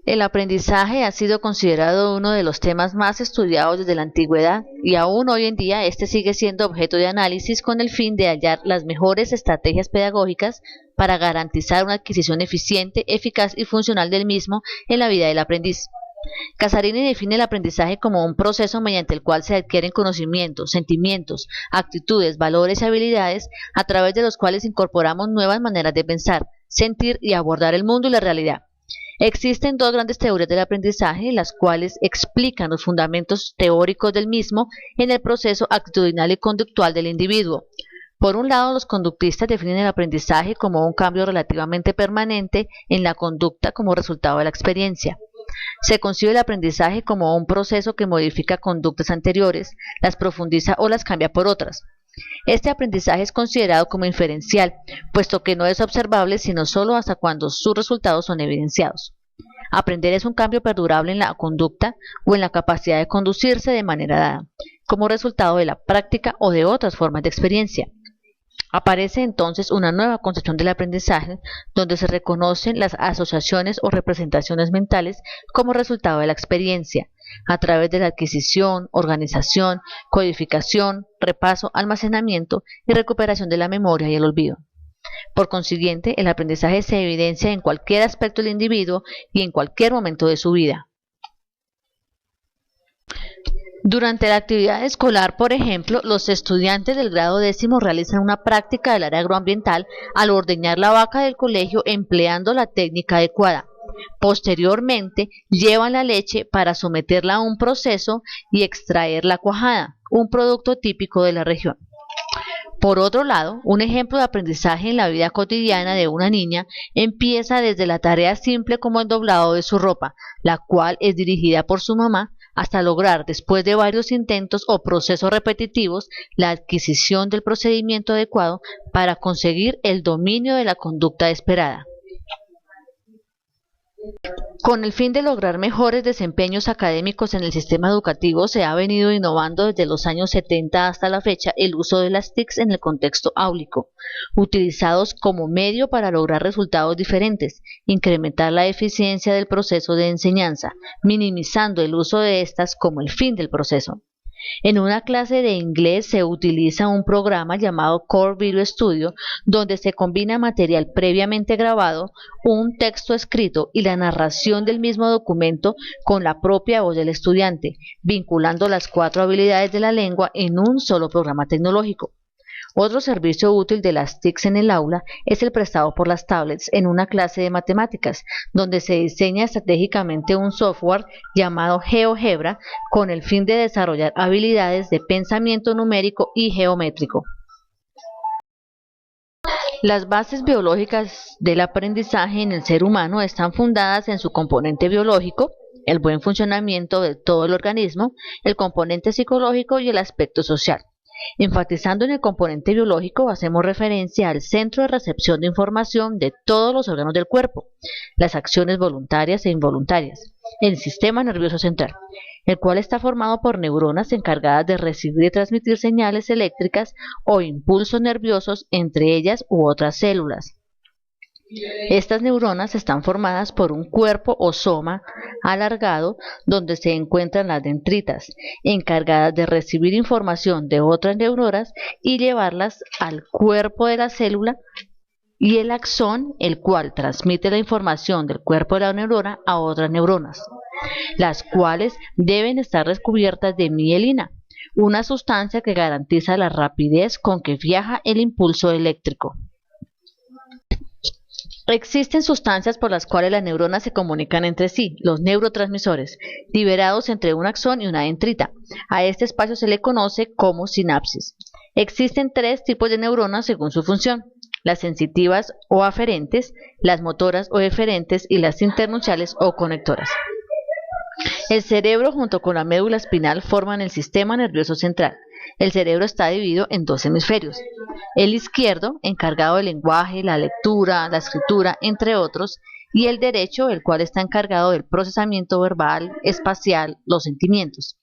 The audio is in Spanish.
El aprendizaje ha sido considerado uno de los temas más estudiados desde la antigüedad y aún hoy en día este sigue siendo objeto de análisis con el fin de hallar las mejores estrategias pedagógicas para garantizar una adquisición eficiente, eficaz y funcional del mismo en la vida del aprendiz. Casarini define el aprendizaje como un proceso mediante el cual se adquieren conocimientos, sentimientos, actitudes, valores y habilidades a través de los cuales incorporamos nuevas maneras de pensar, sentir y abordar el mundo y la realidad. Existen dos grandes teorías del aprendizaje, las cuales explican los fundamentos teóricos del mismo en el proceso actitudinal y conductual del individuo. Por un lado, los conductistas definen el aprendizaje como un cambio relativamente permanente en la conducta como resultado de la experiencia. Se concibe el aprendizaje como un proceso que modifica conductas anteriores, las profundiza o las cambia por otras. Este aprendizaje es considerado como inferencial, puesto que no es observable sino solo hasta cuando sus resultados son evidenciados. Aprender es un cambio perdurable en la conducta o en la capacidad de conducirse de manera dada, como resultado de la práctica o de otras formas de experiencia. Aparece entonces una nueva concepción del aprendizaje, donde se reconocen las asociaciones o representaciones mentales como resultado de la experiencia, a través de la adquisición, organización, codificación, repaso, almacenamiento y recuperación de la memoria y el olvido. Por consiguiente, el aprendizaje se evidencia en cualquier aspecto del individuo y en cualquier momento de su vida. Durante la actividad escolar, por ejemplo, los estudiantes del grado 10º realizan una práctica del área agroambiental al ordeñar la vaca del colegio empleando la técnica adecuada. Posteriormente, llevan la leche para someterla a un proceso y extraer la cuajada, un producto típico de la región. Por otro lado, un ejemplo de aprendizaje en la vida cotidiana de una niña empieza desde la tarea simple como el doblado de su ropa, la cual es dirigida por su mamá, hasta lograr, después de varios intentos o procesos repetitivos, la adquisición del procedimiento adecuado para conseguir el dominio de la conducta esperada. Con el fin de lograr mejores desempeños académicos en el sistema educativo, se ha venido innovando desde los años 70 hasta la fecha el uso de las TICs en el contexto áulico, utilizados como medio para lograr resultados diferentes, incrementar la eficiencia del proceso de enseñanza, minimizando el uso de estas como el fin del proceso. En una clase de inglés se utiliza un programa llamado Core Video Studio, donde se combina material previamente grabado, un texto escrito y la narración del mismo documento con la propia voz del estudiante, vinculando las 4 habilidades de la lengua en un solo programa tecnológico. Otro servicio útil de las TICs en el aula es el prestado por las tablets en una clase de matemáticas, donde se diseña estratégicamente un software llamado GeoGebra con el fin de desarrollar habilidades de pensamiento numérico y geométrico. Las bases biológicas del aprendizaje en el ser humano están fundadas en su componente biológico, el buen funcionamiento de todo el organismo, el componente psicológico y el aspecto social. Enfatizando en el componente biológico, hacemos referencia al centro de recepción de información de todos los órganos del cuerpo, las acciones voluntarias e involuntarias, el sistema nervioso central, el cual está formado por neuronas encargadas de recibir y transmitir señales eléctricas o impulsos nerviosos entre ellas u otras células. Estas neuronas están formadas por un cuerpo o soma alargado donde se encuentran las dendritas, encargadas de recibir información de otras neuronas y llevarlas al cuerpo de la célula, y el axón, el cual transmite la información del cuerpo de la neurona a otras neuronas, las cuales deben estar recubiertas de mielina, una sustancia que garantiza la rapidez con que viaja el impulso eléctrico. Existen sustancias por las cuales las neuronas se comunican entre sí, los neurotransmisores, liberados entre un axón y una dendrita. A este espacio se le conoce como sinapsis. Existen 3 tipos de neuronas según su función: las sensitivas o aferentes, las motoras o eferentes y las internunciales o conectoras. El cerebro junto con la médula espinal forman el sistema nervioso central. El cerebro está dividido en 2 hemisferios. El izquierdo, encargado del lenguaje, la lectura, la escritura, entre otros, y el derecho, el cual está encargado del procesamiento verbal, espacial, los sentimientos.